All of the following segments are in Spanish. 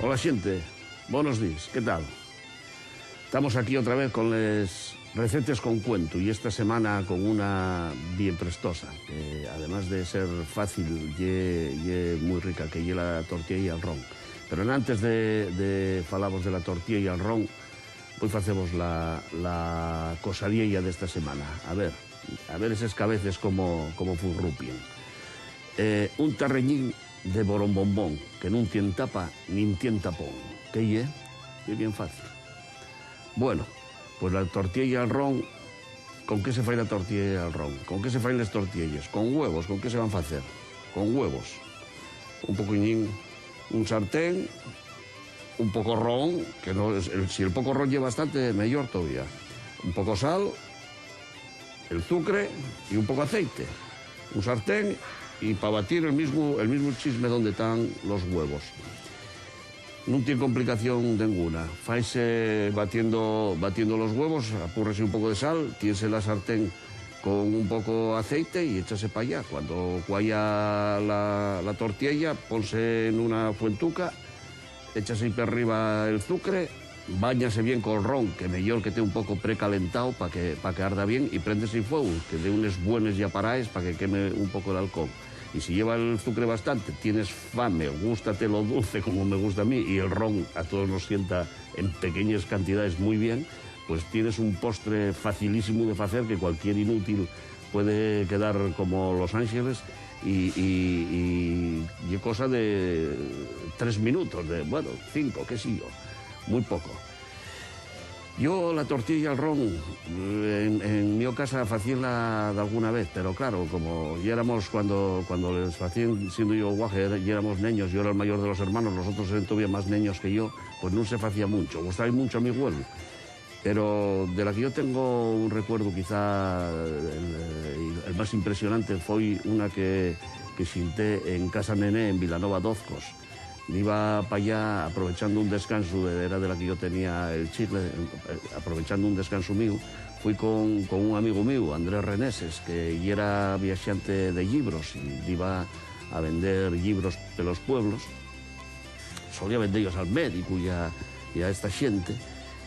Hola xente, buenos días, ¿qué tal? Estamos aquí otra vez con les recetas con cuento y esta semana con una bien prestosa, que además de ser fácil, ye muy rica, que ye la tortilla y el ron. Pero antes de falamos de la tortilla y el ron, hoy facemos la cosadilla de esta semana. A ver esos cabeces como furrupien. Un tarreñín de borombombón, que no tiene tapa ni tiene tapón. ¿Qué ye? Es bien fácil. Bueno, pues la tortilla y el ron, ¿con qué se fai la tortilla y el ron? ¿Con qué se fain las tortillas? Con huevos, ¿con qué se van a hacer? Con huevos. Un poquillín, un sartén, un poco ron, que no, si el poco ron lleva bastante, mejor todavía. Un poco sal, el azúcar y un poco aceite. Un sartén y para batir el mismo chisme donde están los huevos. No tiene complicación ninguna. Faise batiendo los huevos, apúrrese un poco de sal, tíese la sartén con un poco de aceite y échase para allá. Cuando cuaya la tortilla, ponse en una fuentuca, échase para arriba el azúcar, báñase bien con el ron, que mejor que esté un poco precalentado para que arda bien, y préndese el fuego, que dé unas buenas yaparaes para que queme un poco el alcohol. Y si lleva el azúcar bastante, tienes fame, gústate lo dulce como me gusta a mí, y el ron a todos nos sienta en pequeñas cantidades muy bien, pues tienes un postre facilísimo de hacer que cualquier inútil puede quedar como Los Ángeles y cosa de 3 minutos, bueno, 5, qué sé yo, muy poco. Yo la tortilla y el ron, en mi casa hacíanla de alguna vez, pero claro, como ya éramos cuando les hacían, siendo yo guaje, ya éramos niños, yo era el mayor de los hermanos, los otros eran todavía más niños que yo, pues no se hacía mucho, gustaba mucho a mi abuelo. Pero de la que yo tengo un recuerdo quizá el más impresionante fue una que xinté en Casa Nené, en Vilanova d'Ozcos. Iba para allá aprovechando un descanso, era de la que yo tenía el chicle, aprovechando un descanso mío, fui con un amigo mío, Andrés Reneses, que era viajante de libros y iba a vender libros de los pueblos. Solía venderlos al médico y a esta gente,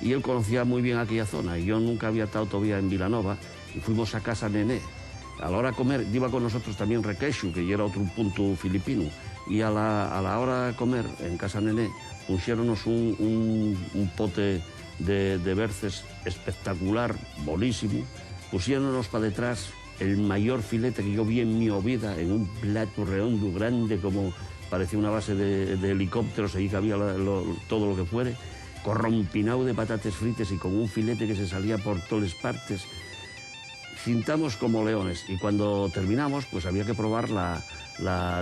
y él conocía muy bien aquella zona, y yo nunca había estado todavía en Vilanova, y fuimos a Casa Nené. A la hora de comer, iba con nosotros también Requeixo, que era otro punto filipino, y a la hora de comer en Casa Nené pusiéronos un pote de berces espectacular, buenísimo, pusiéronos para detrás el mayor filete que yo vi en mi vida, en un plato redondo, grande, como parecía una base de helicópteros, allí que había todo lo que fuere, corrompinado de patatas fritas y con un filete que se salía por todas partes. Sintamos como leones, y cuando terminamos pues había que probar la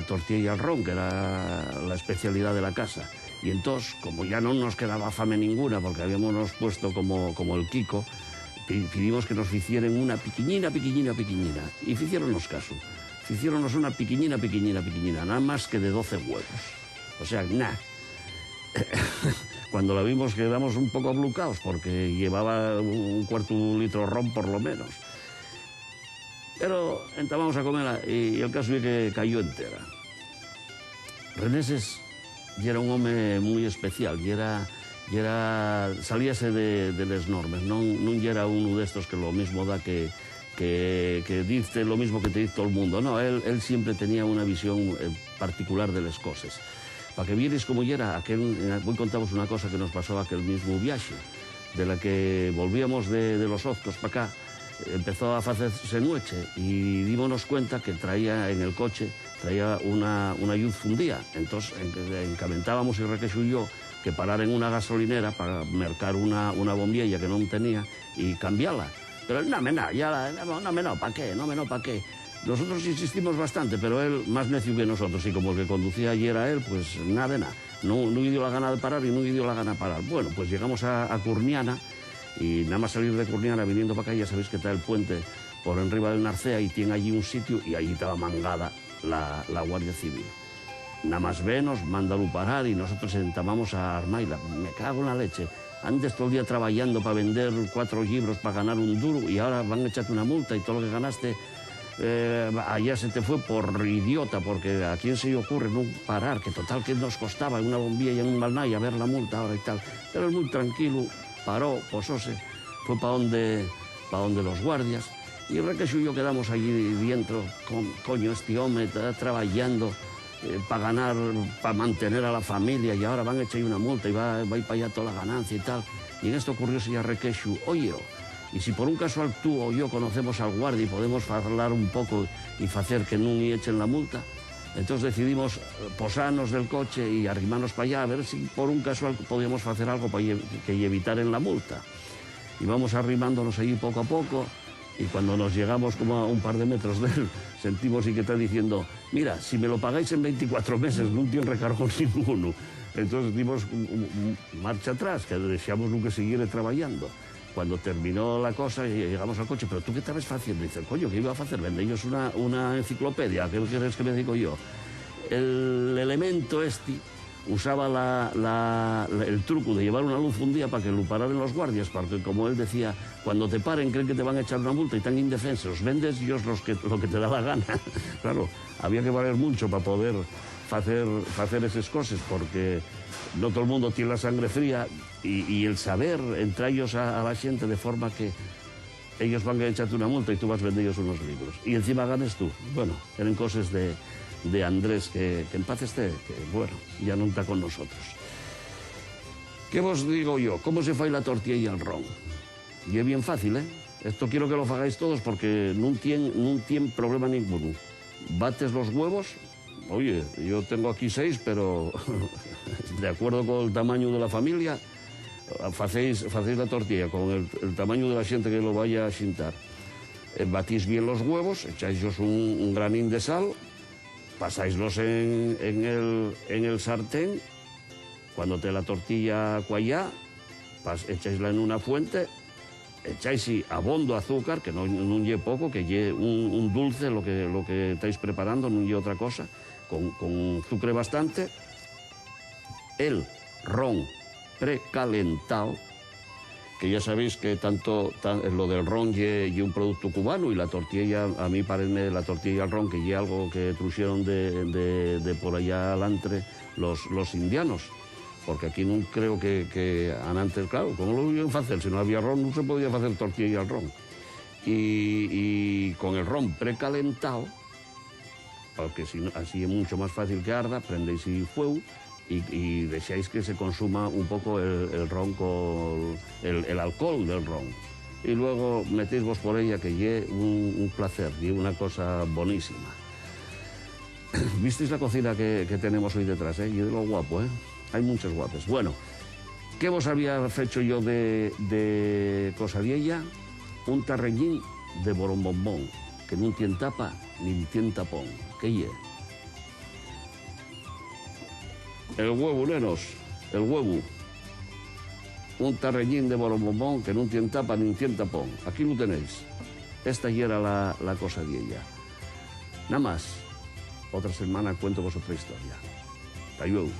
tortilla y el ron, que era la especialidad de la casa. Y entonces, como ya no nos quedaba fame ninguna, porque habíamos puesto como el Kiko, pedimos que nos hicieran una piquiñina, y hicieronnos caso. Hicieronnos una piquiñina, nada más que de 12 huevos. O sea, nada. Cuando la vimos quedamos un poco ablucados, porque llevaba un cuarto de un litro de ron por lo menos. Pero entramos a comerla y el caso es que cayó entera. Reneses era un hombre muy especial, salíase de las normas, no era uno de estos que lo mismo da que dice lo mismo que te dice todo el mundo. No, él siempre tenía una visión particular de las cosas. Para que vierais cómo era, hoy contamos una cosa que nos pasó aquel mismo viaje, de la que volvíamos de los Ozcos para acá. Empezó a hacerse noche y dimos cuenta que traía en el coche una luz fundida. Entonces encamentábamos, y Requeixo y yo, que parar en una gasolinera para mercar una bombilla que no tenía y cambiarla. Pero no, ¿para qué? ¿Para qué? Nosotros insistimos bastante, pero él más necio que nosotros, y como el que conducía ayer era él, pues nada. No dio la gana de parar y no dio la gana de parar. Bueno, pues llegamos a Curniana. Y nada más salir de Curniana, viniendo para acá, ya sabéis que está el puente por arriba del Narcea y tiene allí un sitio, y allí estaba mangada la Guardia Civil. Nada más venos, mándalo parar, y nosotros entamamos a armarla. Me cago en la leche. Antes todo el día trabajando para vender 4 libros para ganar un duro, y ahora van a echarte una multa y todo lo que ganaste allá se te fue por idiota, porque a quién se le ocurre no parar, que total que nos costaba una bombilla y en un malnay a ver la multa ahora y tal. Pero es muy tranquilo, paró, posóse, fue para donde los guardias, y Requexo y yo quedamos allí dentro, coño, este hombre está trabajando para ganar, para mantener a la familia, y ahora van a echar una multa y va a ir para allá toda la ganancia y tal. Y en esto ocurrió ya Requexo, oye, y si por un casual tú o yo conocemos al guardia y podemos hablar un poco y hacer que no ni echen la multa, entonces decidimos posarnos del coche y arrimarnos para allá a ver si por un casual podíamos hacer algo para que evitar en la multa. Y vamos arrimándonos allí poco a poco, y cuando nos llegamos como a un par de metros de él, sentimos y que está diciendo, mira, si me lo pagáis en 24 meses no tiene recargo ninguno. Entonces dimos marcha atrás, que deseamos nunca seguir trabajando. Cuando terminó la cosa, llegamos al coche, pero ¿tú qué estabas haciendo? Dice, coño, ¿qué iba a hacer? Vende ellos una enciclopedia, ¿qué quieres que me digo yo? El elemento este usaba el truco de llevar una luz un día para que lo pararan los guardias, porque como él decía, cuando te paren creen que te van a echar una multa y están indefensos, vendes ellos lo que te da la gana. Claro, había que valer mucho para poder hacer esas cosas, porque no todo el mundo tiene la sangre fría, y el saber entre ellos a la gente de forma que ellos van a echarte una multa y tú vas a vender ellos unos libros. Y encima ganes tú. Bueno, eran cosas de Andrés, que en paz esté, que bueno, ya no está con nosotros. ¿Qué vos digo yo? ¿Cómo se fai la tortilla y el ron? Y es bien fácil, ¿eh? Esto quiero que lo hagáis todos porque no tiene problema ninguno. Bates los huevos. Oye, yo tengo aquí 6, pero de acuerdo con el tamaño de la familia, facéis la tortilla con el tamaño de la gente que lo vaya a xintar. Batís bien los huevos, echáis un granín de sal, pasáislos en el sartén. Cuando te la tortilla cuayá, echáisla en una fuente, echáis abondo azúcar, que no lleve poco, que lleve un dulce, lo que estáis preparando, no lleve otra cosa, con azúcar bastante, el ron precalentado, que ya sabéis que lo del ron y un producto cubano, y la tortilla, a mí parece la tortilla y el ron, que es algo que truxeron de por allá adelante los indianos, porque aquí no creo que antes, claro, ¿cómo lo iban a hacer? Si no había ron no se podía hacer tortilla y el ron. Y con el ron precalentado, porque así es mucho más fácil que arda, prendéis el fuego y deseáis que se consuma un poco el ron con el alcohol del ron. Y luego metéis vos por ella, que lle un placer, y una cosa bonísima. ¿Visteis la cocina que tenemos hoy detrás? Y de lo guapo, ¿eh? Hay muchas guapas. Bueno, ¿qué vos había hecho yo de cosa vieja? Un tarreñín de borombombón, que no tiene tapa ni tiene tapón. ¿Qué lle? El huevo, nenos, el huevo. Un tarreñín de borombombón que no tiene tapa ni tiene tapón. Aquí lo tenéis. Esta ya era la cosa vieja. Nada más. Otra semana cuento vos otra historia. Hasta luego.